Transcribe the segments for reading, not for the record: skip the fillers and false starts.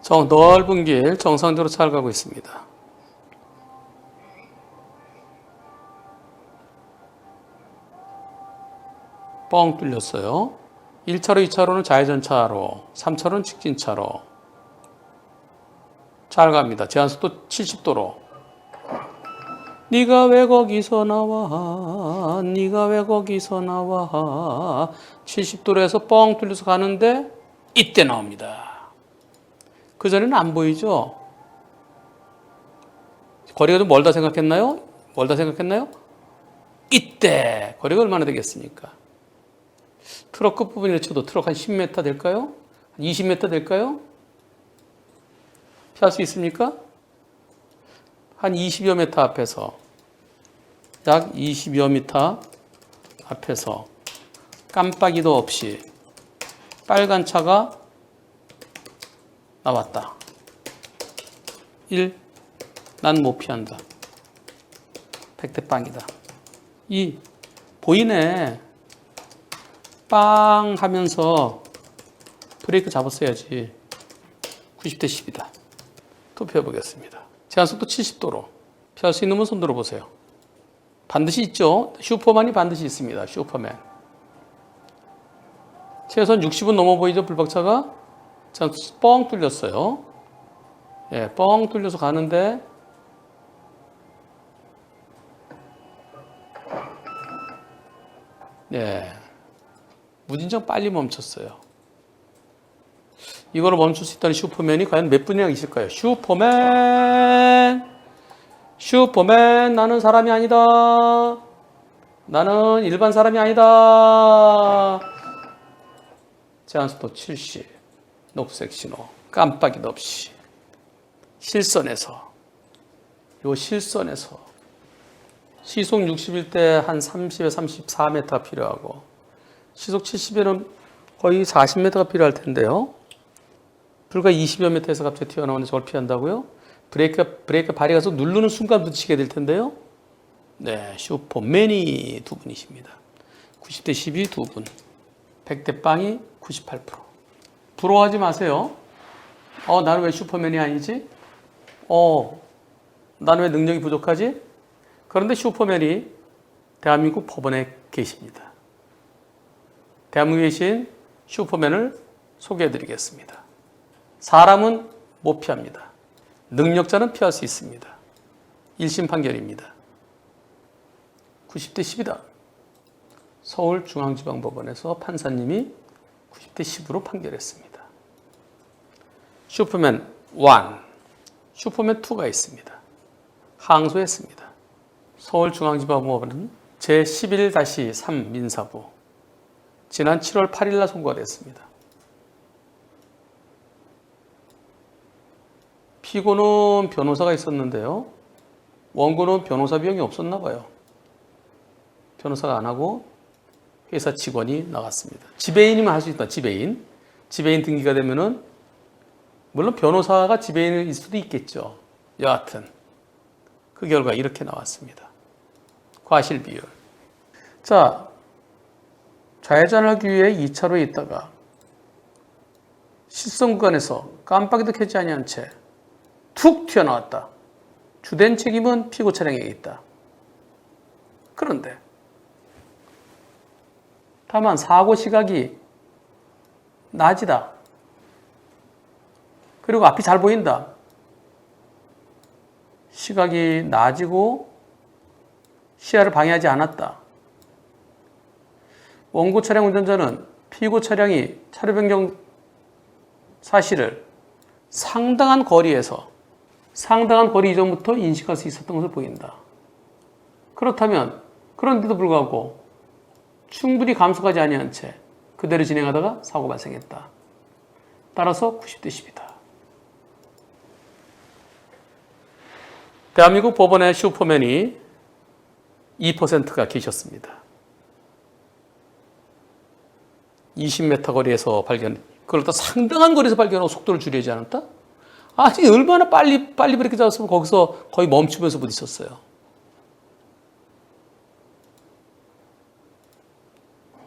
넓은 길 정상적으로 잘 가고 있습니다. 뻥 뚫렸어요. 1차로, 2차로는 좌회전차로, 3차로는 직진차로. 잘 갑니다. 제한속도 70도로. 네가 왜 거기서 나와? 네가 왜 거기서 나와? 70도로 해서 뻥 뚫려서 가는데 이때 나옵니다. 그전에는 안 보이죠? 거리가 좀 멀다 생각했나요? 멀다 생각했나요? 이때 거리가 얼마나 되겠습니까? 트럭 끝부분이라 쳐도 트럭 한 10m 될까요? 한 20m 될까요? 피할 수 있습니까? 한 20여 미터 앞에서, 약 20여 미터 앞에서 깜빡이도 없이 빨간 차가 나왔다. 1. 난 못 피한다. 100대 빵이다. 2. 보이네. 빵 하면서 브레이크 잡았어야지. 90대 10이다. 또 펴보겠습니다. 제한속도 70도로. 피할 수 있는 분 손 들어보세요. 반드시 있죠. 슈퍼맨이 반드시 있습니다. 슈퍼맨. 최소한 60은 넘어 보이죠. 불박차가. 자, 뻥 뚫렸어요. 예, 뻥 뚫려서 가는데 예, 무진장 빨리 멈췄어요. 이거를 멈출 수 있다는 슈퍼맨이 과연 몇 분이나 있을까요? 슈퍼맨! 슈퍼맨, 나는 사람이 아니다. 나는 일반 사람이 아니다. 제한속도 70. 녹색 신호. 깜빡이도 없이. 실선에서. 요 실선에서. 시속 60일 한 30에서 34m가 필요하고, 시속 70에는 거의 40m가 필요할 텐데요. 불과 20여 m에서 갑자기 튀어나오는데 저걸 피한다고요? 브레이크 발이 가서 누르는 순간 부딪히게 될 텐데요. 네, 슈퍼맨이 두 분이십니다. 90대 12 두 분. 100대 빵이 98%. 부러워하지 마세요. 나는 왜 슈퍼맨이 아니지? 나는 왜 능력이 부족하지? 그런데 슈퍼맨이 대한민국 법원에 계십니다. 대한민국에 계신 슈퍼맨을 소개해드리겠습니다. 사람은 못 피합니다. 능력자는 피할 수 있습니다. 1심 판결입니다. 90대 10이다. 서울중앙지방법원에서 판사님이 90대 10으로 판결했습니다. 슈퍼맨 1, 슈퍼맨 2가 있습니다. 항소했습니다. 서울중앙지방법원은 제11-3 민사부 지난 7월 8일 날 선고가 됐습니다. 피고는 변호사가 있었는데요. 원고는 변호사 비용이 없었나 봐요. 변호사가 안 하고 회사 직원이 나갔습니다. 지배인이면 할 수 있다. 지배인 등기가 되면은 물론 변호사가 지배인일 수도 있겠죠. 여하튼 그 결과 이렇게 나왔습니다. 과실 비율. 자, 좌회전하기 위해 2차로에 있다가 실선 구간에서 깜빡이도 켜지 아니한 채 툭 튀어나왔다. 주된 책임은 피고 차량에게 있다. 그런데 다만 사고 시각이 낮이다. 그리고 앞이 잘 보인다. 시각이 낮이고 시야를 방해하지 않았다. 원고 차량 운전자는 피고 차량이 차로 변경 사실을 상당한 거리 이전부터 인식할 수 있었던 것을 보인다. 그렇다면 그런데도 불구하고 충분히 감속하지 아니한 채 그대로 진행하다가 사고 발생했다. 따라서 90대 10이다. 대한민국 법원의 슈퍼맨이 2%가 계셨습니다. 20m 거리에서 발견, 그걸 또 상당한 거리에서 발견하고 속도를 줄이지 않았다? 아니, 얼마나 빨리 브레이크 잡았으면 거기서 거의 멈추면서 부딪혔어요.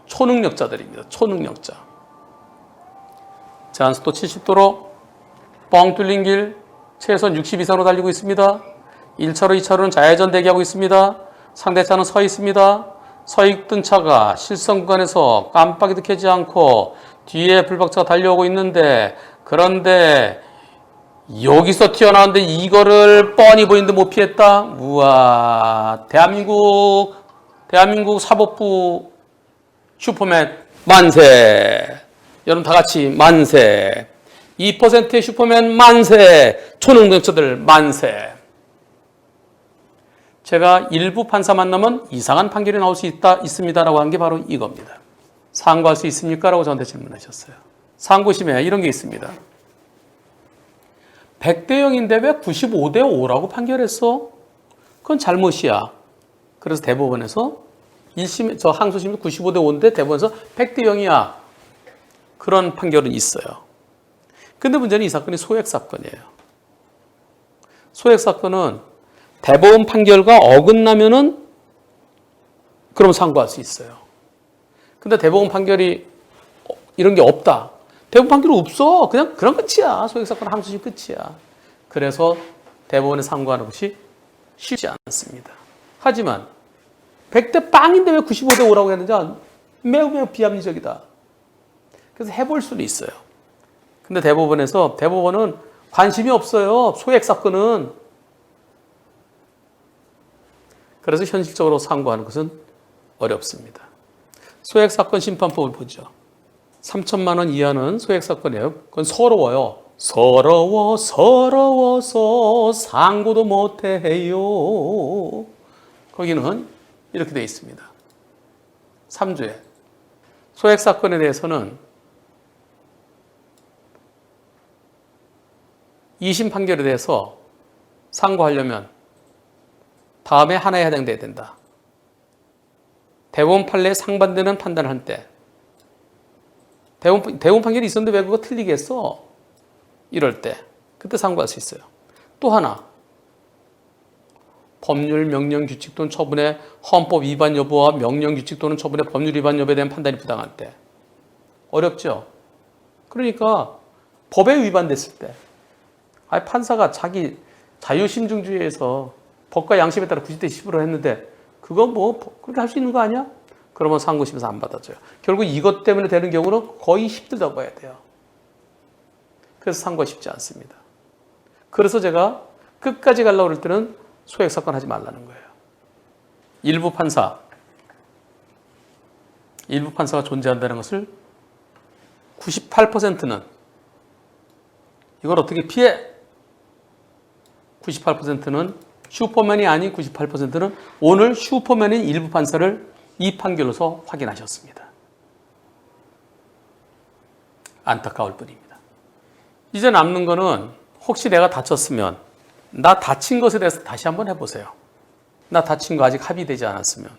초능력자들입니다. 초능력자. 제한속도 70도로 뻥 뚫린 길 최선 60 이상으로 달리고 있습니다. 1차로, 2차로는 좌회전 대기하고 있습니다. 상대차는 서 있습니다. 서 있던 차가 실선 구간에서 깜빡이도 켜지 않고 뒤에 불박차가 달려오고 있는데, 그런데 여기서 튀어나왔는데 이거를 뻔히 보이는데 못 피했다? 우와, 대한민국 사법부 슈퍼맨 만세. 여러분 다 같이 만세. 2%의 슈퍼맨 만세. 초능력자들 만세. 제가 일부 판사 만나면 이상한 판결이 나올 수 있습니다라고 한 게 바로 이겁니다. 상고할 수 있습니까? 라고 저한테 질문하셨어요. 상고심에 이런 게 있습니다. 100대 0인데 왜 95대 5라고 판결했어? 그건 잘못이야. 그래서 대법원에서 1심, 저 항소심이 95대 5인데 대법원에서 100대 0이야. 그런 판결은 있어요. 근데 문제는 이 사건이 소액 사건이에요. 소액 사건은 대법원 판결과 어긋나면은 그럼 상고할 수 있어요. 근데 대법원 판결이 이런 게 없다. 대법원 판결이 없어. 그냥 그런 끝이야. 소액 사건 항소심 끝이야. 그래서 대법원에 상고하는 것이 쉽지 않습니다. 하지만 100대 빵인데 왜 95대 5라고 했는지 매우 비합리적이다. 그래서 해볼 수는 있어요. 근데 대법원은 관심이 없어요. 소액 사건은. 그래서 현실적으로 상고하는 것은 어렵습니다. 소액 사건 심판법을 보죠. 3천만 원 이하는 소액 사건이에요. 그건 서러워요. 서러워서 상고도 못해요. 거기는 이렇게 되어 있습니다. 3조에 소액 사건에 대해서는 2심 판결에 대해서 상고하려면 다음에 하나에 해당돼야 된다. 대법원 판례에 상반되는 판단을 할 때 대법원 판결이 있었는데 왜 그거 틀리겠어? 이럴 때 그때 상고할 수 있어요. 또 하나, 법률, 명령, 규칙 또는 처분의 헌법 위반 여부와 명령, 규칙 또는 처분의 법률 위반 여부에 대한 판단이 부당할 때. 어렵죠? 그러니까 법에 위반됐을 때 판사가 자기 자유심증주의에서 법과 양심에 따라 90대 10으로 했는데 그거 뭐 그렇게 할 수 있는 거 아니야? 그러면 상고심에서 안 받아줘요. 결국 이것 때문에 되는 경우는 거의 힘들다고 해야 돼요. 그래서 상고가 쉽지 않습니다. 그래서 제가 끝까지 가려고 그럴 때는 소액 사건 하지 말라는 거예요. 일부 판사가 존재한다는 것을 98%는 이걸 어떻게 피해? 98%는 슈퍼맨이 아닌 98%는 오늘 슈퍼맨인 일부 판사를 이 판결로서 확인하셨습니다. 안타까울 뿐입니다. 이제 남는 거는 혹시 내가 다쳤으면 나 다친 것에 대해서 다시 한번 해보세요. 나 다친 거 아직 합의되지 않았으면.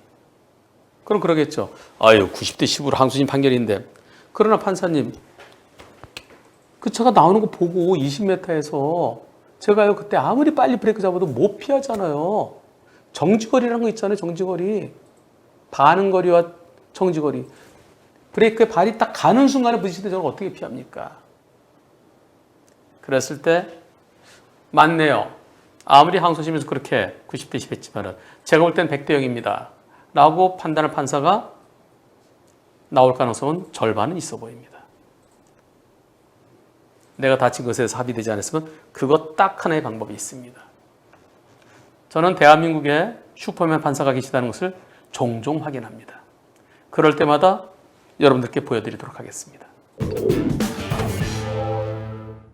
그럼 그러겠죠. 90대 10으로 항소심 판결인데. 그러나 판사님, 그 차가 나오는 거 보고 20m에서 제가요 그때 아무리 빨리 브레이크 잡아도 못 피하잖아요. 정지거리라는 거 있잖아요. 정지거리. 반응 거리와 정지거리. 브레이크에 발이 딱 가는 순간에 부딪힐 때 저는 어떻게 피합니까? 그랬을 때 맞네요. 아무리 항소심에서 그렇게 90대 10 했지만은 제가 볼 땐 100대 0입니다. 라고 판단할 판사가 나올 가능성은 절반은 있어 보입니다. 내가 다친 것에 대해서 합의되지 않았으면 그것 딱 하나의 방법이 있습니다. 저는 대한민국에 슈퍼맨 판사가 계시다는 것을 종종 확인합니다. 그럴 때마다 여러분들께 보여드리도록 하겠습니다.